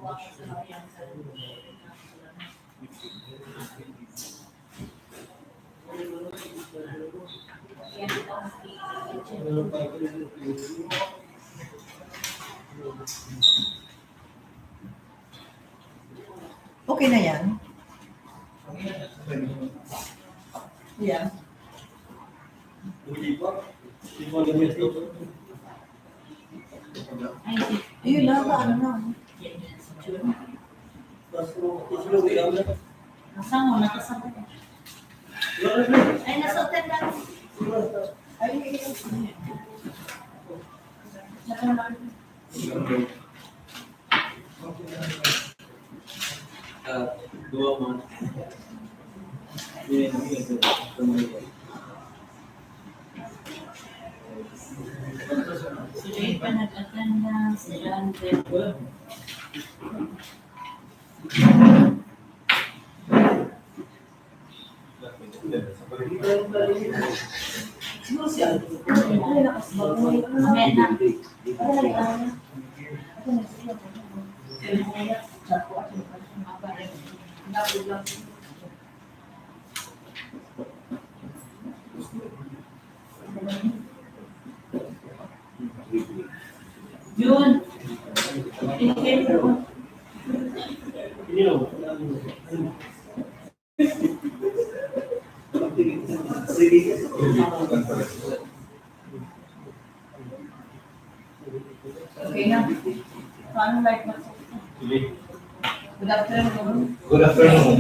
Okay na yan? Yeah. Ayun lang, ano na. Nasaan mo? Nakasama ka. Ay, nasa hotel lang. Ay, Dua mo. Sila pa nag-attend na sila. siguro siya. Ay, nakasbag mo. Mamaya na. June. Okay na. Paano like mo? Good afternoon. Good afternoon.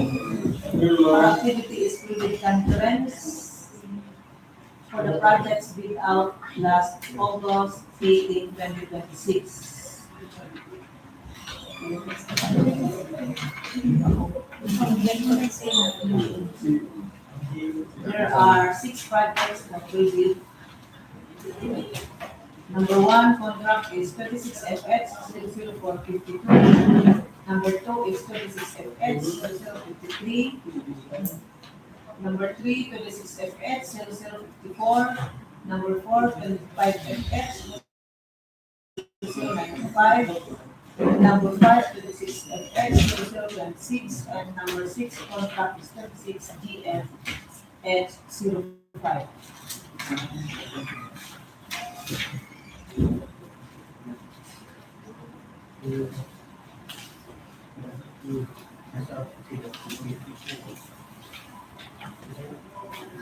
Our activity is with Convergence for the projects bid out last August 18, 2026. There are 6 projects that we did. Number 1 contract is 26FH 00452. Number 2 is 26FH 0053. Number 3, 26FH 0054. Number 4, 25FH 0095. Number 5, 26FH 0026. And number 6, contract is 26GFH 05.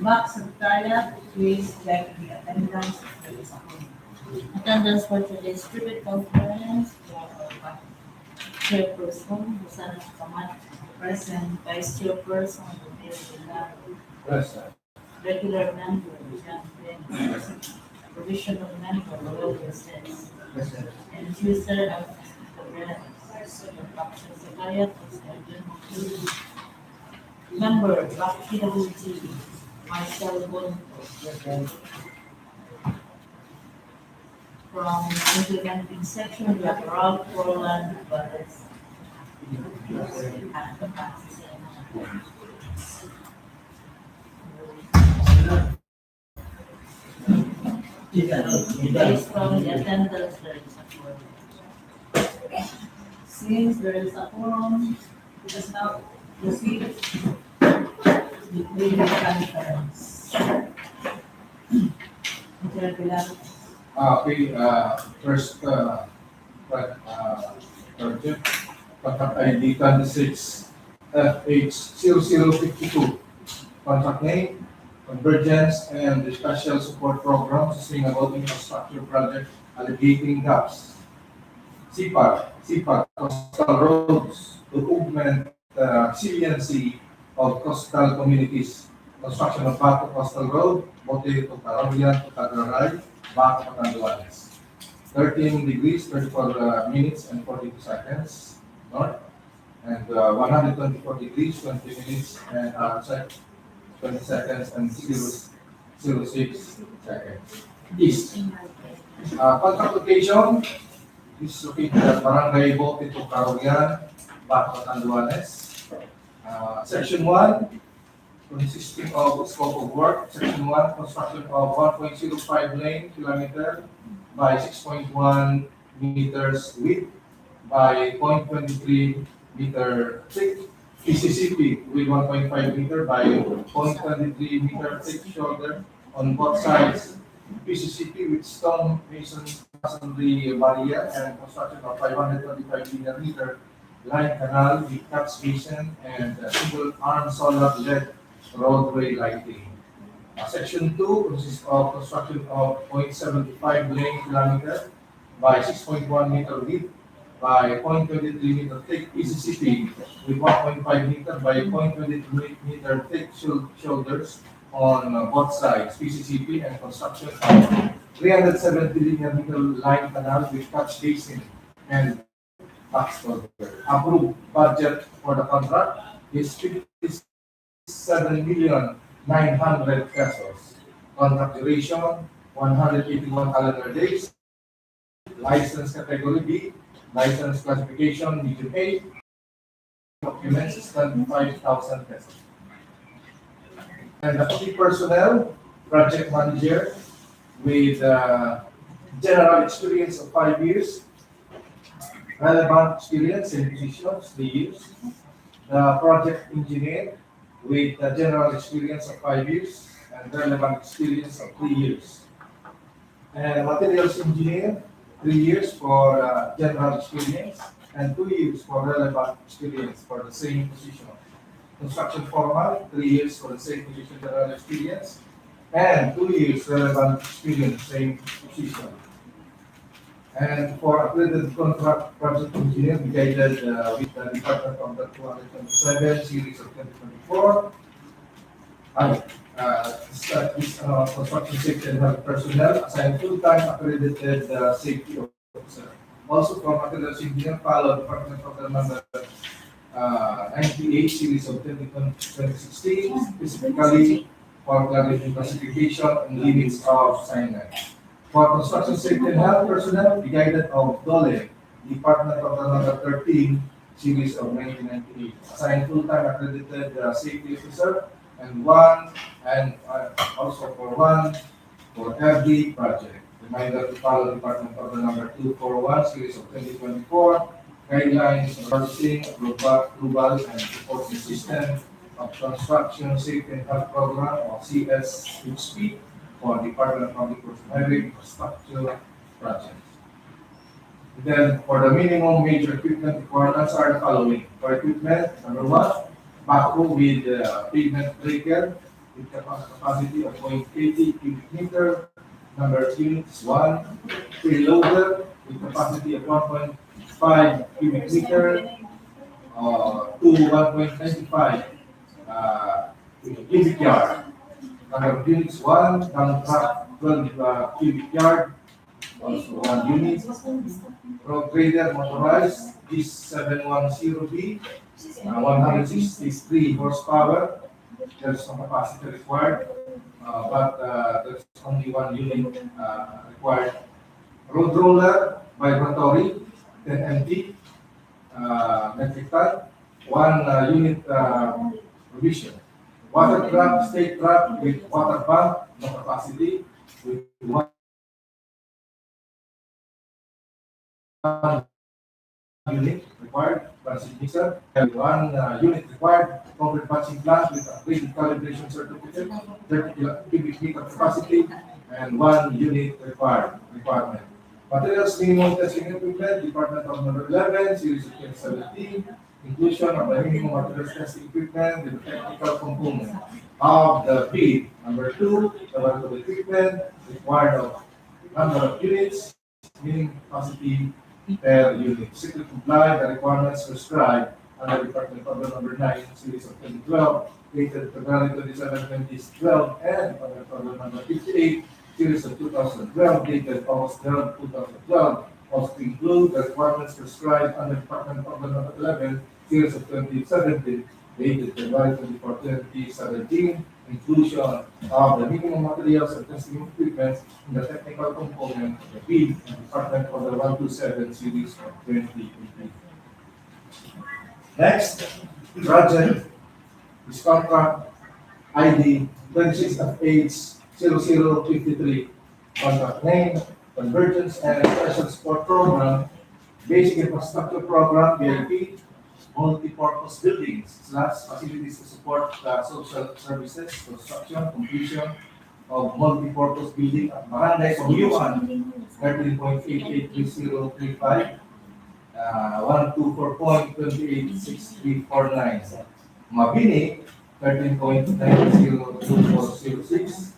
Max Secretariat, please check the attendance. Attendance for today's private conference. Chairperson, Rosana Kamat, present. Vice Chairperson, Present. regular member, John Flynn, provisional member, Roger Sens, and user of the Secretariat, member, PWG, Marcel Bonto. From implementing section, we have Rob Roland, based from the attendance, there is a quorum. Since there is a quorum, let us now proceed with the conference. Mr. Pilar. Okay, first project, contract ID 26 FH0052. Contract name, Convergence and the Special Support Program, Sustainable Infrastructure Project, Alleviating gaps. SIPAG, Coastal Roads, to augment resiliency of coastal communities. Construction of Bato Coastal Road, Bote-Carorian to Cagraray, Bato, Catanduanes. 13 degrees, 34 minutes and 42 seconds north, and 124 degrees, 20 minutes and 20 seconds and 0.06 seconds east. Contract location is located at Barangay Bote-Carorian, Bato, Catanduanes. Section 1, consisting of scope of work. Section 1, construction of 1.05 lane kilometer by 6.1 meters width, by 0.23 meter thick, PCCP with 1.5 meter by 0.23 meter thick shoulder on both sides, PCCP with stone masonry barrier and construction of 525 linear meter line canal with catch basin and single arm solar LED roadway lighting. Section 2 consists of construction of 0.75 lane kilometer by 6.1 meter width by 0.23 meter thick PCCP with 1.5 meter by 0.23 meter thick shoulders on both sides, PCCP, and construction of 370 linear meter line canal with catch basin and box culvert. Approved budget for the contract is 57,900,000 pesos. Contract duration 181 calendar days. License category B. License classification medium A. Documents is 25,000 pesos. And the key personnel, project manager with general experience of 5 years, relevant experience in positions 3 years. The project engineer with general experience of 5 years and relevant experience of 3 years. And materials engineer, 3 years for general experience and 2 years for relevant experience for the same position. Construction foreman, 3 years for the same position, general experience, and 2 years relevant experience, same position. And for accredited contract project engineer, we guided with the Department of the 227 series of 2024. This construction safety and health personnel assigned full-time accredited safety officer. Also from materials engineer, follow Department of the number 98 series of 2016, specifically for clarifying classification and limits of cyanide. For construction safety and health personnel, the guided of DOLE, Department of the number 13 series of 1998, assigned full-time accredited safety officer and also for every project. Reminder to follow Department of the number 241 series of 2024 guidelines on processing, approval, and supporting system of construction safety and health program or CSHP for Department of Public Works and Highway infrastructure projects. Then for the minimum major equipment requirements are the following. For equipment, number 1, Bato with pavement breaker with capacity of 0.80 cubic meter. Number units 1, preloader with capacity of 1.5 cubic meter to 1.95 cubic yard. Number units 1, down track 12 cubic yard, also 1 unit. Road grader motorized G710B, 163 horsepower. There's no capacity required, but there's only 1 unit required. Road roller vibratory 10 MT metric ton, 1 unit provision. Water truck, state truck with water pump, no capacity, with 1 unit required, batching mixer, and 1 unit required, concrete batching plant with upgraded calibration certificate, 30 cubic meter capacity, and 1 unit requirement. Materials minimum testing equipment, Department of number 11, series of 2017, inclusion of the minimum materials testing equipment with the technical component of the bid. Number 2, the equipment required of number of units, minimum capacity per unit. Strictly comply the requirements prescribed under Department of number 9, series of 2012, dated February 27, 2012, and Department of number 58, series of 2012, dated August 12, 2012, also to include the requirements prescribed under Department of number 11, series of 2017, dated February 24, 2017, inclusion of the minimum materials and testing equipment in the technical component of the bid and Department of the 127 series of 2018. Next, project is contract ID 26H0053, contract name, Convergence and Special Support Program Basic Infrastructure Program, BIP, multi-purpose buildings, facilities to support social services, construction, completion of multi-purpose building at Barangay Cabuyoan, 13.883035, 124.286349. Mabini, 13.902406,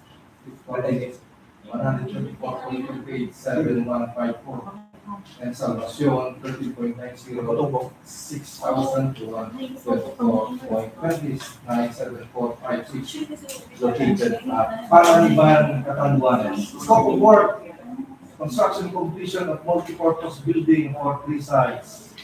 124.287154. And Salvacion, 13.90, 6,224.297456, located at Panganiban, Catanduanes. Scope of work, construction completion of multi-purpose building for 3 sites.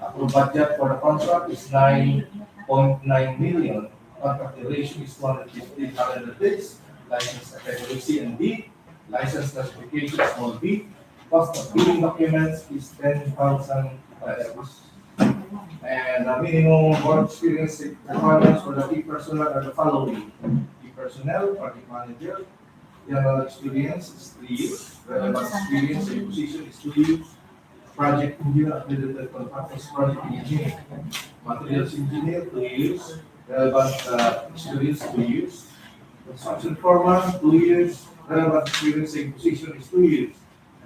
Approved budget for the contract is 9.9 million. Contract duration is 250 calendar days. License category C and D. License classification small b. Cost of billing documents is 10,000 pesos. And the minimum work experience requirements for the key personnel are the following. Key personnel, project manager, general experience is 3 years. Relevant experience in position is 2 years. Project engineer, accredited contractors, project engineer. Materials engineer, 2 years. Relevant experience, 2 years. Construction foreman, 2 years. Relevant experience in position is 2 years.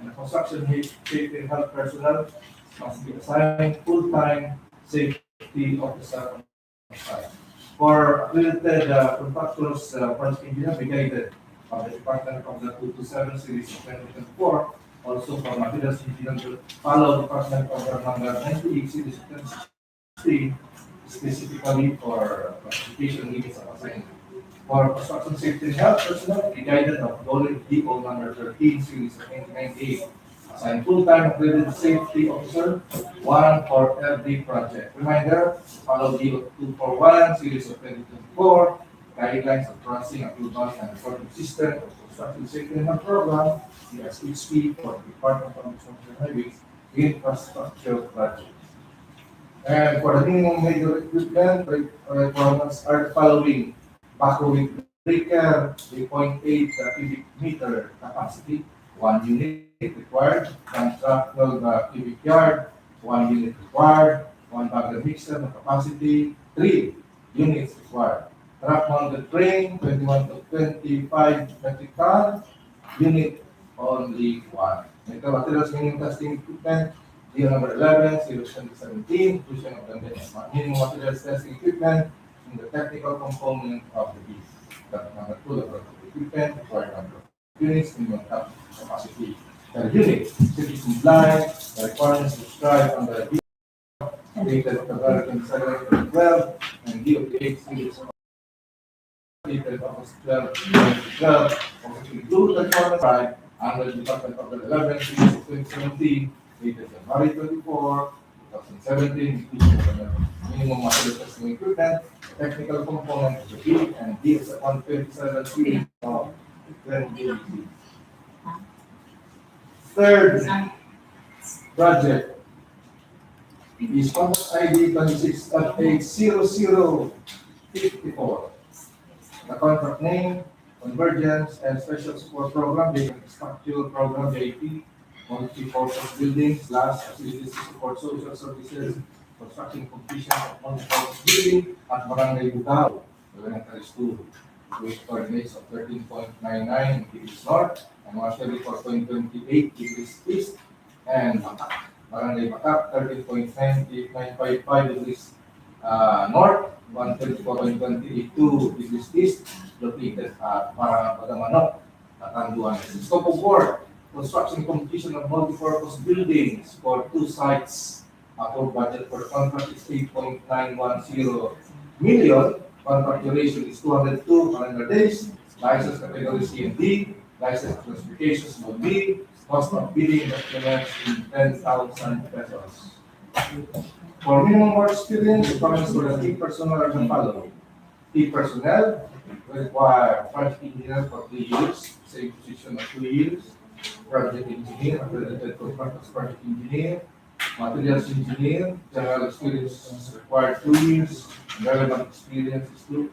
And construction safety and health personnel must be assigned full-time safety officer on site. For accredited contractors, project engineer, be guided by the Department of the 227 Series of 2024. Also for materials engineer to follow Department of the number 98 Series of 2016, specifically for classification limits of assignment. For construction safety and health personnel, be guided of DO number 13 Series of 1998. Assign full-time accredited safety officer, 1 for every project. Reminder, follow DO 241 Series of 2024, guidelines of processing, approval, and reporting system of construction safety and health program, CSHP for the Department of Construction Highways infrastructure project. And for the minimum major equipment requirements are the following. Bato with breaker, 3.8 cubic meter capacity, 1 unit required. One truck 12 cubic yard, 1 unit required. 1 bagger mixer no capacity, 3 units required. Truck mounted crane, 21 to 25 metric ton, unit only 1. Materials minimum testing equipment, deal number 11, series 2017, inclusion of the minimum materials testing equipment in the technical component of the beam. That number 2, the equipment, required number of units, minimum capacity per unit. Should be compliant, the requirements described on the beam, dated February 27, 12, and DOT 8 series dated August 12, 2012, also include the requirements described under the Department of the 11 series of 2017, dated January 24, 2017, including the minimum material testing equipment, technical component of the beam, and DS 127 series of 2018. Third project is contract ID 26.80054. The contract name, Convergence and Special Support Program, the Structural Program, VIP, multi-purpose buildings, facilities to support social services, construction completion of multi-purpose building at Barangay Bugao, elementary school, with coordinates of 13.99 degrees north and 134.28 degrees east, and Barangay Bacak, 13.955 degrees north, 134.282 degrees east, located at Bagamanoc, Catanduanes. Scope of work, construction completion of multi-purpose buildings for 2 sites. Approved budget for contract is 8.910 million. Contract duration is 202 calendar days. License category C and D. License classifications will be cost of billing documents in 10,000 pesos. For minimum work experience, requirements for the key personnel are the following. Key personnel require project engineer for 3 years, same position of 2 years. Project engineer, accredited contractors project engineer. Materials engineer, general experience required 2 years. Relevant experience is 2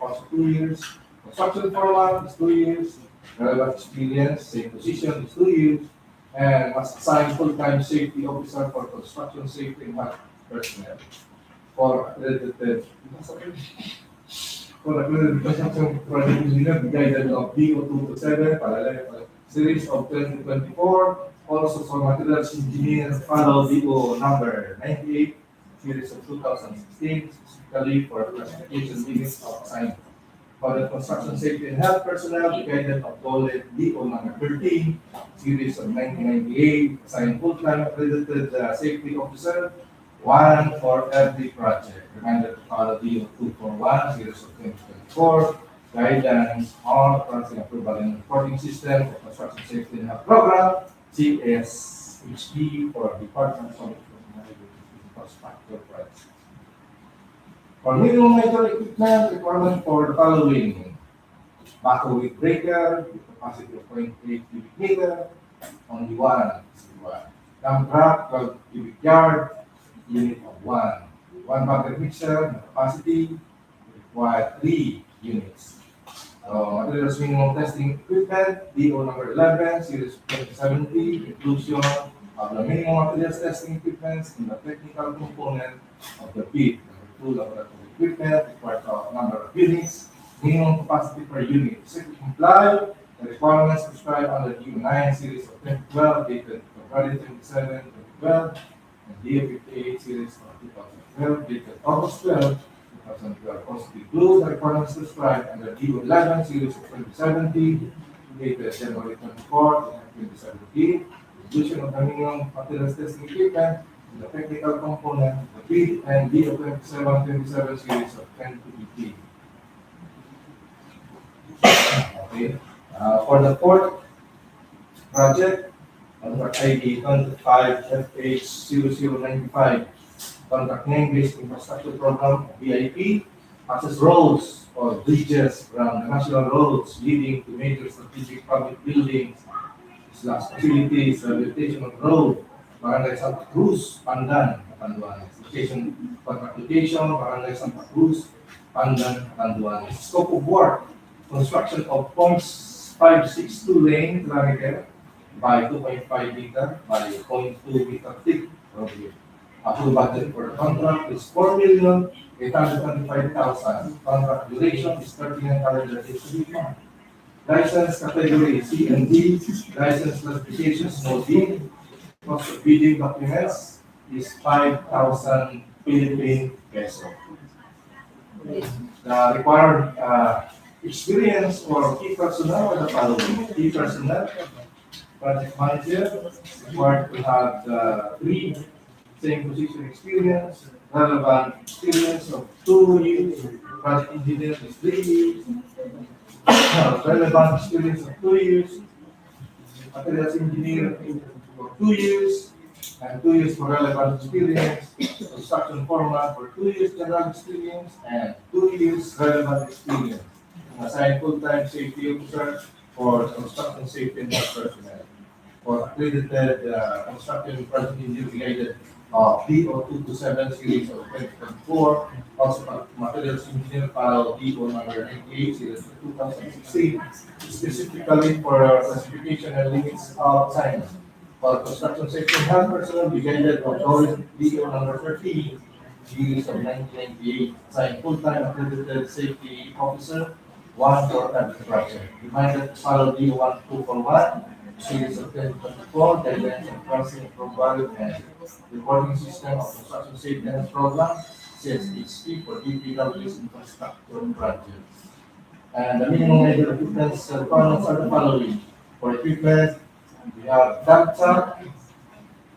years. Construction foreman is 2 years. Relevant experience, same position is 2 years. and must assign full-time safety officer for construction safety and health personnel. For accredited construction project engineer, the guidance of DO227, parallel series of 2024. Also for materials engineer, follow DO number 98, series of 2016, specifically for classification limits of assignment. For the construction safety and health personnel, the guidance of DO number 13, series of 1998, assigned full-time accredited safety officer, one for every project. Reminder to follow DO 241, series of 2024, guidance on project approval and reporting system for construction safety and health program, CSHP for Department of Infrastructure Projects. For minimum metal equipment, requirement for the following: Bato with breaker, with capacity of 0.8 cubic meter, only one is required. Dump truck, 12 cubic yard, unit of one. One bucket mixer, capacity, required 3 units. Materials minimum testing equipment, DO number 11, series 2070, inclusion of the minimum materials testing equipment in the technical component of the bid. Number 2, laboratory equipment, required number of units, minimum capacity per unit. To comply the requirements prescribed under DO 9, series of 2012, dated February 27, 2012, and DO 58, series of 2012, dated August 12, 2012. Also include the requirements prescribed under DO 11, series of 2017, dated January 24, 2017, inclusion of the minimum materials testing equipment in the technical component of the bid, and DO 27 series of 2015. Okay. For the fourth project, contract ID 25FH0095, contract name-based infrastructure program VIP, access roads or bridges from the national roads leading to major strategic public buildings, facilities, rehabilitation of road, Barangay Santa Cruz, Pandan, Catanduanes. Location, contract location, Barangay Santa Cruz, Pandan, Catanduanes. Scope of work, construction of .562 lane kilometer by 2.5 meter by 0.2 meter thick roadway. Actual budget for the contract is 4,825,000. Contract duration is 39 calendar days to be month. License category C and D. License classifications no D. Cost of bidding documents is 5,000 Philippine peso. The required experience for key personnel are the following: key personnel, project manager, required to have 3 same position experience, relevant experience of 2 years, project engineer is 3 years, relevant experience of 2 years, materials engineer for 2 years, and 2 years for relevant experience, construction foreman for 2 years general experience, and 2 years relevant experience. Assign full-time safety officer for construction safety and health personnel. For accredited construction project engineer related DO227 series of 2024, also materials engineer file DO number 98 series of 2016, specifically for classification and limits of assignment. For construction safety and health personnel, we guided of DO number 13 series of 1998, assigned full-time accredited safety officer, one for every project. Reminder to follow DO 1241 series of 2024, guidelines on crossing approval and reporting system of construction safety and program, CSHP for DPW's infrastructure projects. And the minimum major equipment requirements are the following. For equipment, we have dump truck,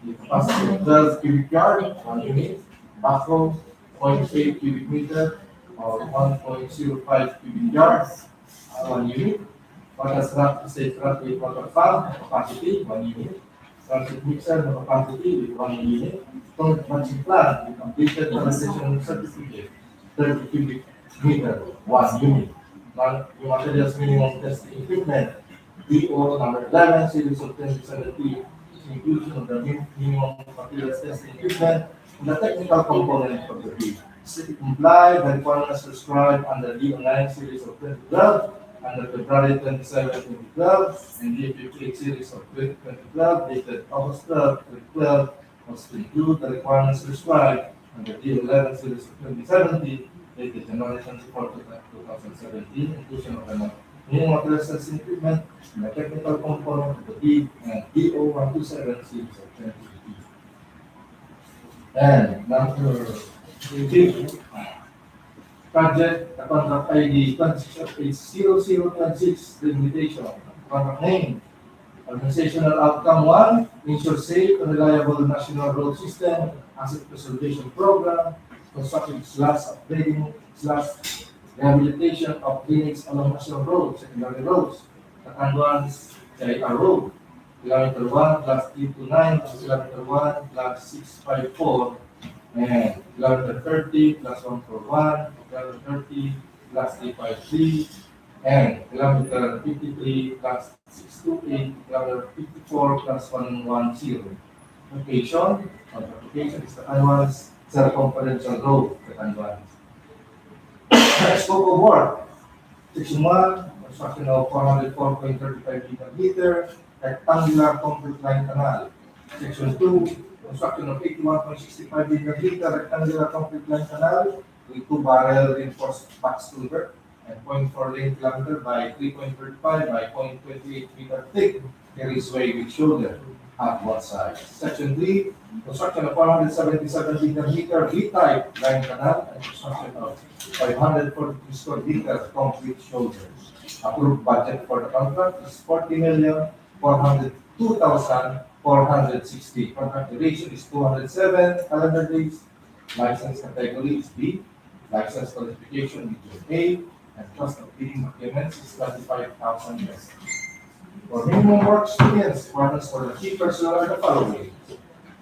the capacity of 12 cubic yard, 1 unit, backhoe, 0.8 cubic meter, or 1.05 cubic yards, 1 unit. Water truck, state truck with water farm, capacity 1 unit. Transit mixer, capacity with 1 unit. Storage matching plant with completed validation certificate, 30 cubic meter, 1 unit. Non-materials minimum testing equipment, DO number 11, series of 2017, inclusion of the minimum materials testing equipment in the technical component of the bid. Comply the requirements prescribed under DO 9 series of 2012 under February 27, 2012, and the 58 series of 2012, dated August 12, 2012, was to include the requirements prescribed under the 11 series of 2017, dated January 24, 2017, inclusion of the new materials and equipment and the technical component of the D and DO 127 series of 2015. And number 3, project, the contract ID 26 limitation, contract name, organizational outcome 1, ensure safe and reliable national road system, asset preservation program, construction / upgrading / rehabilitation of clinics along national roads, secondary roads, Catanduanes, JR Road, kilometer 1 plus 329, kilometer 1 plus 654, and kilometer 30 plus 141, kilometer 30 plus 353, and kilometer 53 plus 628, kilometer 54 plus 110. Location, location is Catanduanes, circumferential road, Catanduanes. Scope of work, section 1, construction of 404.35 meter, rectangular concrete line canal. Section 2, construction of 81.65 meter, rectangular concrete line canal with 2 barrel reinforced box culvert and 0.4 lane kilometer by 3.35 by 0.28 meter thick carriageway with shoulder at one side. Section 3, construction of 477 meter V-type line canal and construction of 542 square meter concrete shoulders. Approved budget for the contract is 40,402,460. Contract duration is 207 calendar days. License category is B. License qualification is A. And cost of bidding documents is 25,000 US. For minimum work experience, requirements for the key personnel are the following.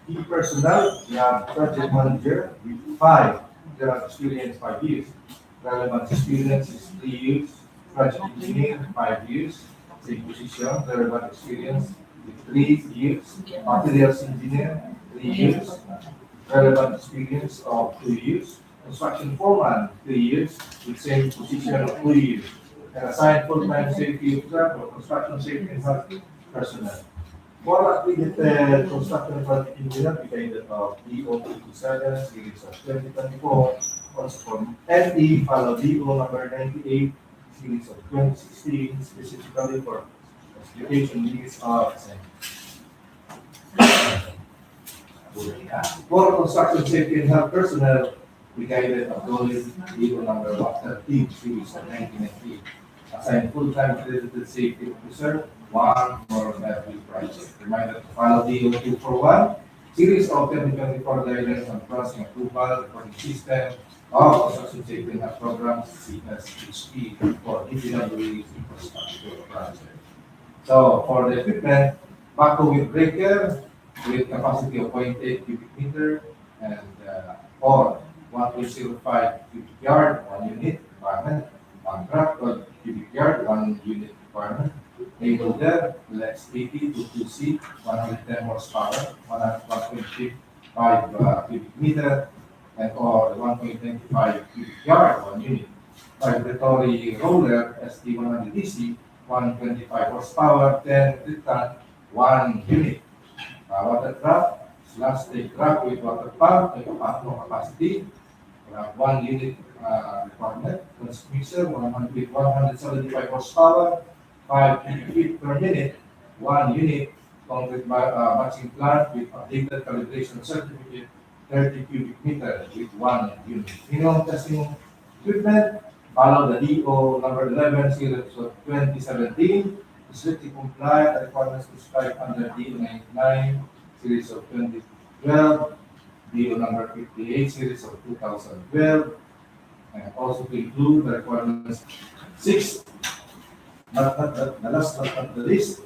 Key personnel, we have project manager with 5 years experience, 5 years. Relevant experience is 3 years. Project engineer, 5 years. Same position, relevant experience with 3 years. Materials engineer, 3 years. Relevant experience of 2 years. Construction foreman, 3 years, with same position of 2 years. And assigned full-time safety officer or construction safety and health personnel. For accredited construction project engineer, we kind of DO-27 series of 2024, also from NE, follow DO number 98 series of 2016, specifically for specification needs of for construction safety and health personnel, we guided a goalie DO number 113 series of 1998. Assigned full-time accredited safety officer, 1 for every project. Reminder to follow DO 241 series of 2024 guidelines on crossing approval, recording system of construction safety and health programs, CSHP, for DPW infrastructure project. So for the equipment, Bato with breaker with capacity of 0.8 cubic meter and or 1.05 cubic yard, 1 unit requirement, 1 truck, 12 cubic yard, 1 unit requirement. A loader, Lex 80 to 2C, 110 horsepower, 1.5 cubic meter, and or 1.25 cubic yard, 1 unit. Vibratory roller, ST 100 DC, 125 horsepower, 10 metric ton, 1 unit. Water truck, slash take truck with water pump, no capacity, 1 unit requirement. Mixer, 175 horsepower, 5 cubic feet per minute, 1 unit. Concrete matching plant with updated calibration certificate, 30 cubic meter with 1 unit. Minimum testing equipment, follow the DO number 11 series of 2017. Strictly comply the requirements prescribed under DO 99 series of 2012, DO number 58 series of 2012, and also to include the requirements 6, not the last but not the least,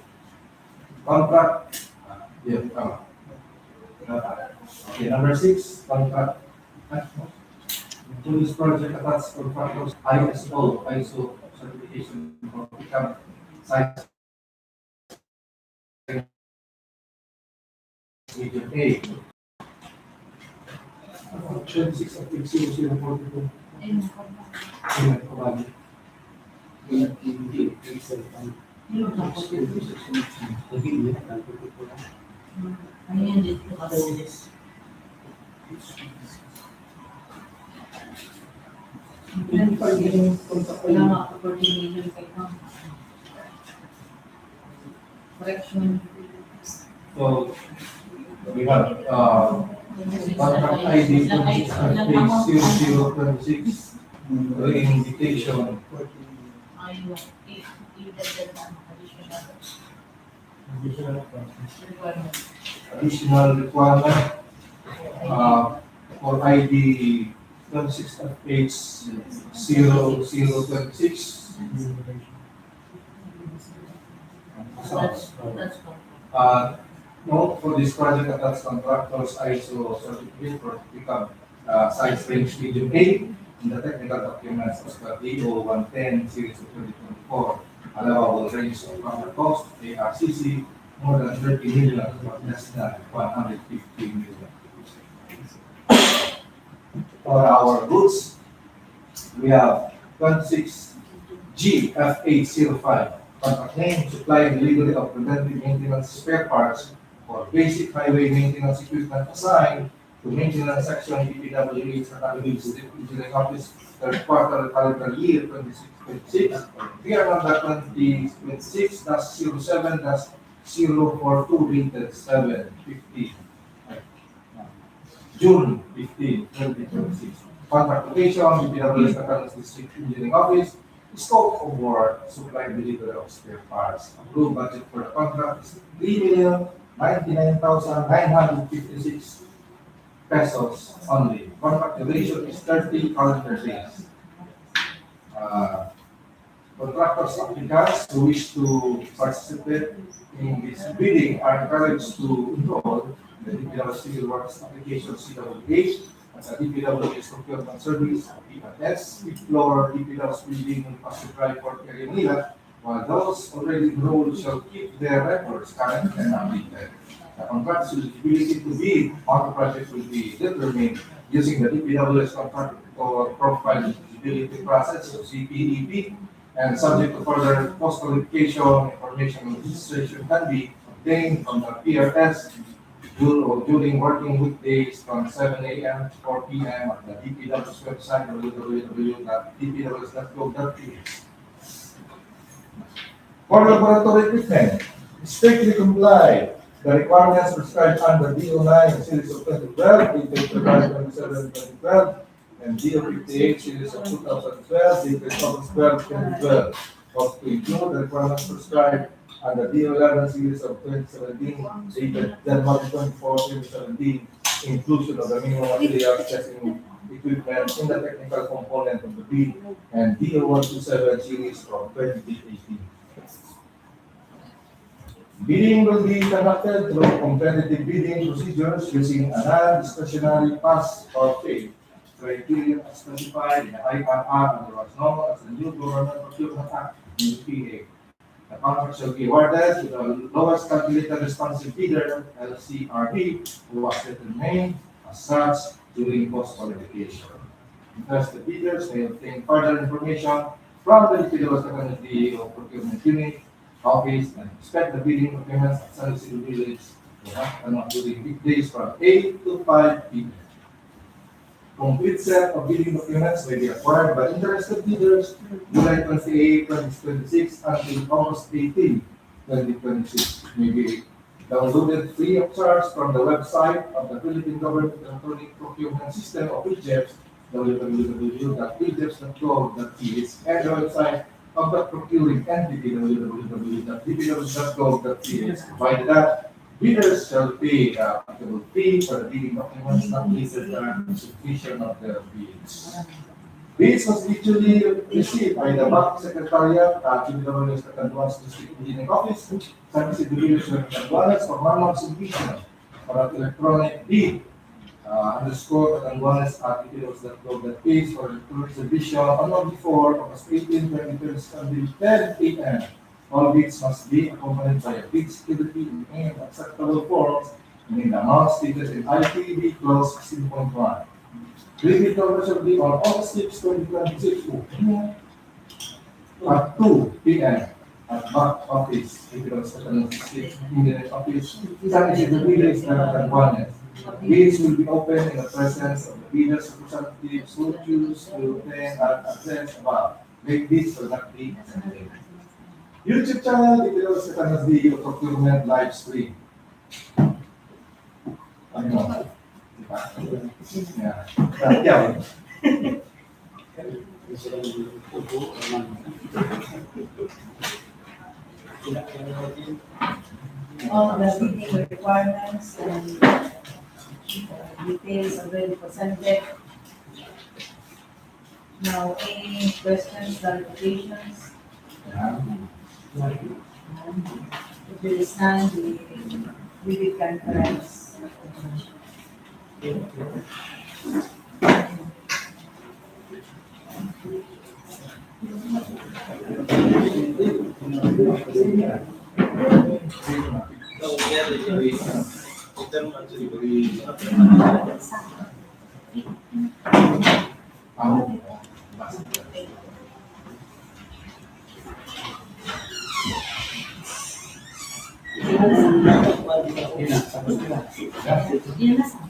contract, okay, number 6, contract, to this project attached contractors ISO certification for become site medium A. 26 of 042. Ano yun dito kasi? Wala nga ako coordination kay ma'am. Correction. So, we have, contract ID 0026, invitation. Ayun, i-dagdag na additional requirement. Additional requirement for ID 26H0026. That's Note for this project attached contractors ISO certificate for pickup size range medium A in the technical documents of the DO 110 series of 2024. Allowable range of counter cost ARCC more than 30 million but less than 150 million. For our goods, we have 26G F805 contract name supply and delivery of preventive maintenance spare parts for basic highway maintenance equipment assigned to maintenance section DPWH Catanduanes Engineering Office third quarter calendar year 2626. We are on the 2026-07-042 dated 7/15. June 15, 2026. Contract location, DPWH Catanduanes District Engineering Office. Scope of work, supply and delivery of spare parts. Approved budget for the contract is 3,099,956 pesos only. Contract duration is 30 calendar days. Contractors applicants who wish to participate in this bidding are encouraged to enroll in the DPWH Civil Works Application CWH as a DPWH Procurement Service, PFS, floor DPWH building in Pasig Drive, Fort Manila, while those already enrolled shall keep their records current and updated. The contract eligibility to bid on the project will be determined using the DPWH contract or profile eligibility process, so CPEP, and subject to further post qualification, information and registration can be obtained from the PRS during working weekdays from 7 a.m. to 4 p.m. at the DPW's website www.dpws.gov.ph. For laboratory equipment, strictly comply the requirements prescribed under DO9 series of 2012, dated July 27, 2012, and DO58 series of 2012, dated August 12, 2012, was to include the requirements prescribed under DO11 series of 2017, dated January 24, 2017, inclusion of the minimum material testing equipment in the technical component of the bid, and DO127 series of 2018. Bidding will be conducted through competitive bidding procedures using a non-discretionary pass or fail criteria specified in the IRR and was known as the new Government Procurement Act, UPA. The contract shall be awarded to the lowest calculated responsive bidder, LCRB, who was determined as such during post-qualification. Interested bidders may obtain further information from the DPW's Catanduanes Procurement Unit Office and inspect the bidding documents at Salvacion Village during weekdays from 8 to 5 p.m. Complete set of bidding documents may be acquired by interested bidders July 28, 2026 until August 18, 2026. It may be downloaded free of charge from the website of the Philippine Government Electronic Procurement System of PGEPS, www.pgeps.gov.ph, and the website of the procuring entity, www.dpws.gov.ph. Provided that bidders shall pay the applicable fee for the bidding documents not listed than submission of their bids. Bids must be duly received by the Bank Secretariat at DPW's Catanduanes District Engineering Office, Service Division of Catanduanes for manual submission or at electronic bid underscore Catanduanes at dpws.gov.ph for electronic submission on or before August 18, 2026 until 10 a.m. All bids must be accompanied by a bid security in acceptable forms and in the amount stated in ITB Clause 16.1. Bid totals shall be on August 6, 2026. at 2 p.m. at back office, if you in the office, that is the village of Catanduanes. Gates will be open in the presence of the village representatives who choose to attend and address about. Make this or not be. YouTube channel, if you sa kanang video procurement live stream. Ano mo? Diba? Yeah. Yeah. All the meeting requirements and details already presented. Now, any questions, clarifications? If there is none, we will conference. Yun na sa